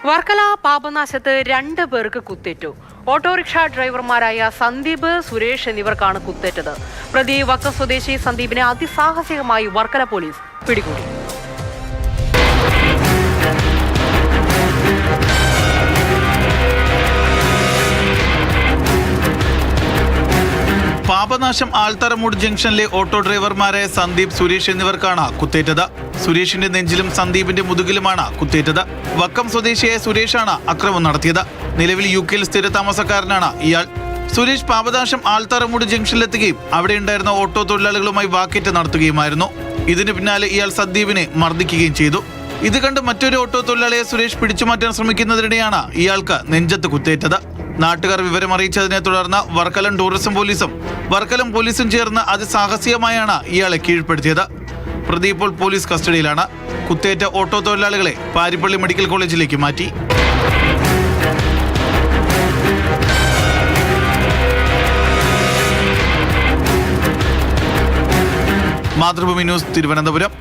വർക്കല പാപനാശത്ത് 2 പേർക്ക് കുത്തേറ്റു. ഓട്ടോറിക്ഷ ഡ്രൈവർമാരായ സന്ദീപ്, സുരേഷ് എന്നിവർക്കാണ് കുത്തേറ്റത്. പ്രതി വക്കം സ്വദേശി സന്ദീപിനെ അതിസാഹസികമായി വർക്കല പോലീസ് പിടികൂടി. പാപനാശം ആൽത്തറമൂട് ജംഗ്ഷനിലെ ഓട്ടോ ഡ്രൈവർമാരായ സന്ദീപ്, സുരേഷ് എന്നിവർക്കാണ് കുത്തേറ്റത്. സുരേഷിന്റെ നെഞ്ചിലും സന്ദീപിന്റെ മുതുകിലുമാണ് കുത്തേറ്റത്. വക്കം സ്വദേശിയായ സുരേഷാണ് അക്രമം നടത്തിയത്. നിലവിൽ UK-യിൽ സ്ഥിരതാമസക്കാരനാണ് ഇയാൾ. സുരേഷ് പാപനാശം ആൽത്തറമൂട് ജംഗ്ഷനിലെത്തുകയും അവിടെ ഉണ്ടായിരുന്ന ഓട്ടോ തൊഴിലാളികളുമായി വാക്കേറ്റ് നടത്തുകയുമായിരുന്നു. ഇതിന് പിന്നാലെ ഇയാൾ സന്ദീപിനെ മർദ്ദിക്കുകയും ചെയ്തു. ഇത് കണ്ട് മറ്റൊരു ഓട്ടോ തൊഴിലാളിയെ സുരേഷ് പിടിച്ചുമാറ്റാൻ ശ്രമിക്കുന്നതിനിടെയാണ് ഇയാൾക്ക് നെഞ്ചത്ത് കുത്തേറ്റത്. നാട്ടുകാർ വിവരമറിയിച്ചതിനെ തുടർന്ന് വർക്കലം ടൂറിസം പോലീസും വർക്കലം പോലീസും ചേർന്ന് അതിസാഹസികമായാണ് ഇയാളെ കീഴ്പ്പെടുത്തിയത്. പ്രതി ഇപ്പോൾ പോലീസ് കസ്റ്റഡിയിലാണ്. കുത്തേറ്റ ഓട്ടോ തൊഴിലാളികളെ പാരിപ്പള്ളി മെഡിക്കൽ കോളേജിലേക്ക് മാറ്റി. മാതൃഭൂമി ന്യൂസ്, തിരുവനന്തപുരം.